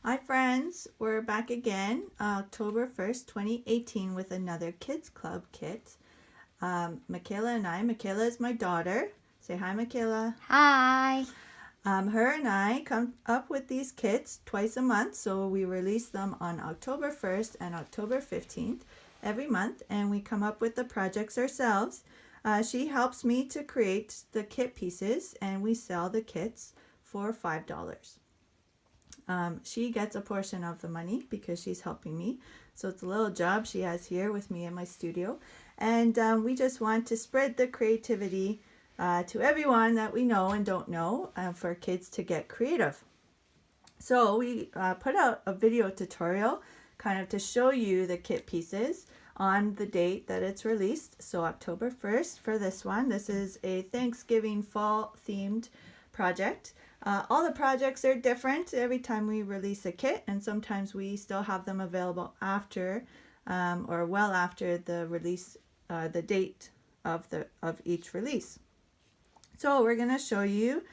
Hi friends, we're back again October 1st, 2018 with another Kids Club kit. Michaela and I, Michaela is my daughter. Say hi, Michaela. Hi. Her and I come up with these kits twice a month, so we release them on October 1st and October 15th every month, and we come up with the projects ourselves. She helps me to create the kit pieces, and we sell the kits for $5. She gets a portion of the money because she's helping me. So it's a little job she has here with me in my studio. And we just want to spread the creativity to everyone that we know and don't know for kids to get creative. So we put out a video tutorial kind of to show you the kit pieces on the date that it's released. So October 1st for this one. This is a Thanksgiving fall themed project. All the projects are different every time we release a kit, and sometimes we still have them available after or well after the release, the date of each release. So we're going to show you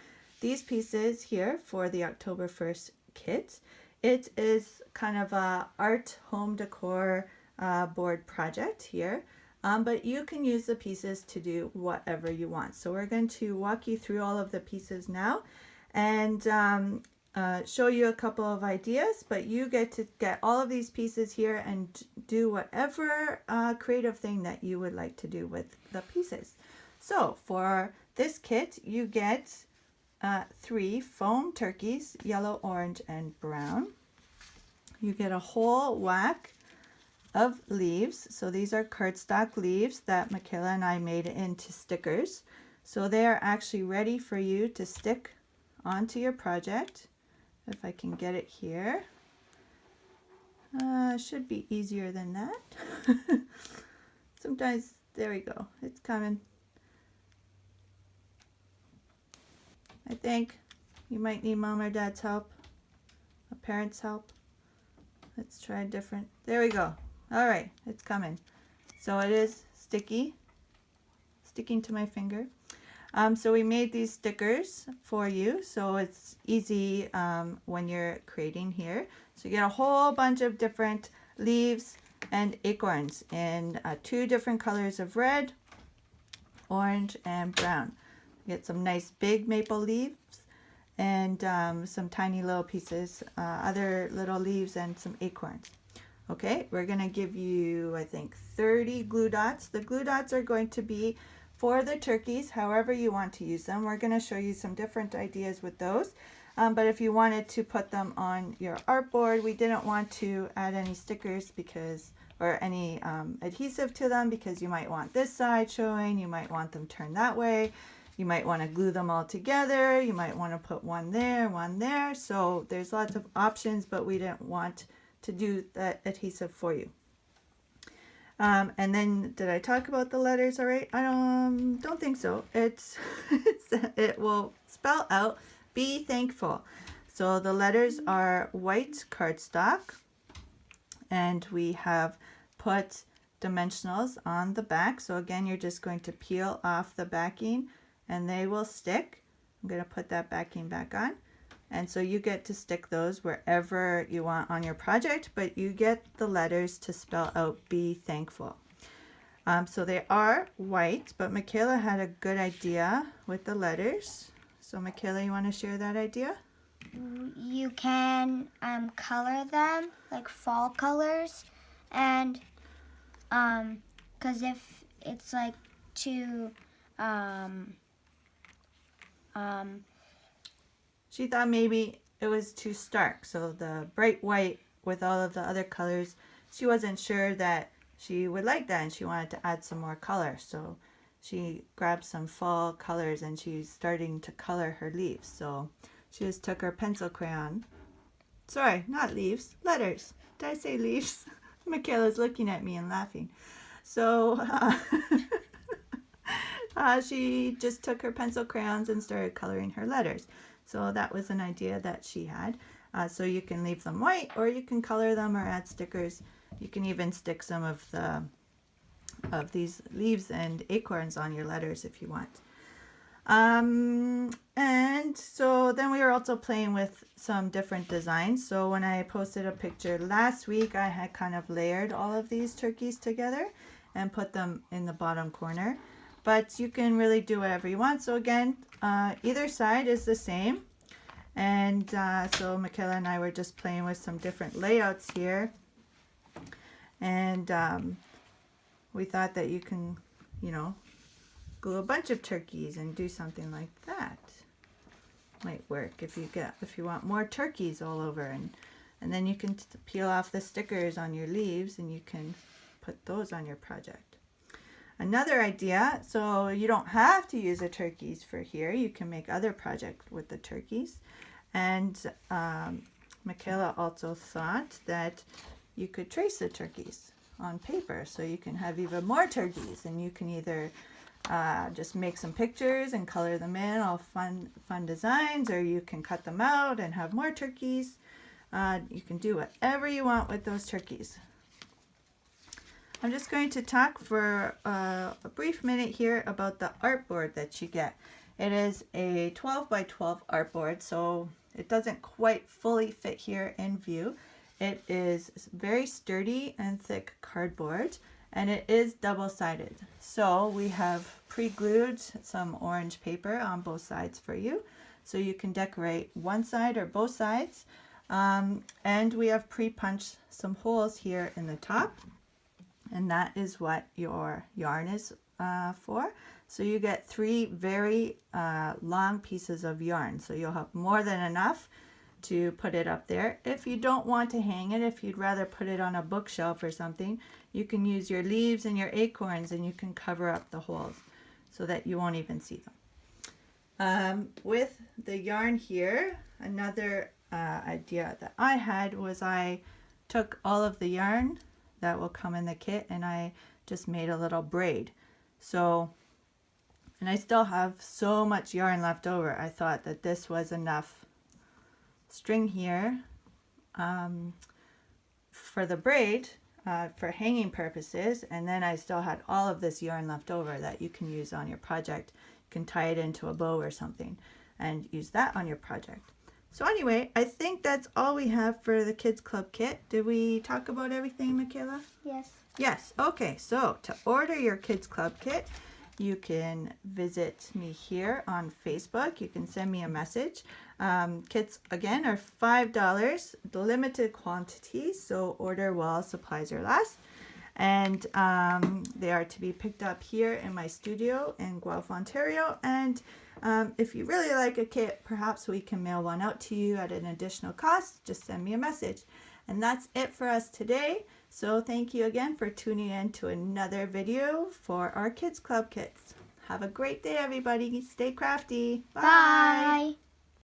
these pieces here for the October 1st kit. It is kind of a art home decor board project here. But you can use the pieces to do whatever you want. So we're going to walk you through all of the pieces now and show you a couple of ideas, but you get to get all of these pieces here and do whatever creative thing that you would like to do with the pieces. So for this kit, you get 3 foam turkeys, yellow, orange, and brown. You get a whole whack of leaves. So these are cardstock leaves that Michaela and I made into stickers. So they are actually ready for you to stick onto your project. If I can get it here. Should be easier than that. Sometimes, there we go. It's coming. I think you might need mom or dad's help, a parent's help. Let's try a different. There we go. All right, it's coming. So it is sticking to my finger. So we made these stickers for you, so it's easy when you're creating here. So you get a whole bunch of different leaves and acorns in 2 different colors of red, orange, and brown. You get some nice big maple leaves and some tiny little pieces, other little leaves and some acorns. Okay, we're going to give you, I think, 30 glue dots. The glue dots are going to be for the turkeys, however you want to use them. We're going to show you some different ideas with those. But if you wanted to put them on your artboard, we didn't want to add any stickers or any adhesive to them because you might want this side showing, you might want them turned that way. You might want to glue them all together. You might want to put one there, one there. So there's lots of options, but we didn't want to do that adhesive for you. And then, did I talk about the letters all right? I don't think so. It will spell out be thankful. So the letters are white cardstock, and we have put dimensionals on the back. So again, you're just going to peel off the backing and they will stick. I'm going to put that backing back on. And so you get to stick those wherever you want on your project, but you get the letters to spell out be thankful. So they are white, but Michaela had a good idea with the letters. So Michaela, you want to share that idea? You can color them like fall colors, and because if it's like too she thought maybe it was too stark, so the bright white with all of the other colors, she wasn't sure that she would like that, and she wanted to add some more color. So she grabbed some fall colors and she's starting to color her leaves. So she just took her pencil crayon. Sorry, not leaves, letters. Did I say leaves? Michaela's looking at me and laughing. So she just took her pencil crayons and started coloring her letters. So that was an idea that she had. So you can leave them white, or you can color them or add stickers. You can even stick some of these leaves and acorns on your letters if you want. And so then we were also playing with some different designs. So when I posted a picture last week, I had kind of layered all of these turkeys together and put them in the bottom corner. But you can really do whatever you want. So again, either side is the same. And so Michaela and I were just playing with some different layouts here. And we thought that you can, you know, glue a bunch of turkeys and do something like that. Might work if you want more turkeys all over, and then you can peel off the stickers on your leaves and you can put those on your project. Another idea, so you don't have to use the turkeys for here. You can make other projects with the turkeys. And Michaela also thought that you could trace the turkeys on paper, so you can have even more turkeys, and you can either just make some pictures and color them in, all fun designs, or you can cut them out and have more turkeys. You can do whatever you want with those turkeys. I'm just going to talk for a brief minute here about the artboard that you get. It is a 12 by 12 artboard, so it doesn't quite fully fit here in view. It is very sturdy and thick cardboard, and it is double-sided. So we have pre-glued some orange paper on both sides for you, so you can decorate one side or both sides. And we have pre-punched some holes here in the top, and that is what your yarn is for. So you get 3 very long pieces of yarn, so you'll have more than enough to put it up there. If you don't want to hang it, if you'd rather put it on a bookshelf or something, you can use your leaves and your acorns, and you can cover up the holes so that you won't even see them. With the yarn here, another idea that I had was I took all of the yarn that will come in the kit and I just made a little braid. So, and I still have so much yarn left over. I thought that this was enough string here for the braid for hanging purposes, and then I still had all of this yarn left over that you can use on your project. You can tie it into a bow or something and use that on your project. So anyway, I think that's all we have for the Kids Club kit. Did we talk about everything, Michaela? Yes. Yes. Okay, so to order your Kids Club kit, you can visit me here on Facebook. You can send me a message. Kits, again, are $5, limited quantities, so order while supplies are last. And they are to be picked up here in my studio in Guelph, Ontario. And if you really like a kit, perhaps we can mail one out to you at an additional cost. Just send me a message. And that's it for us today. So thank you again for tuning in to another video for our Kids Club kits. Have a great day, everybody. Stay crafty. Bye. Bye.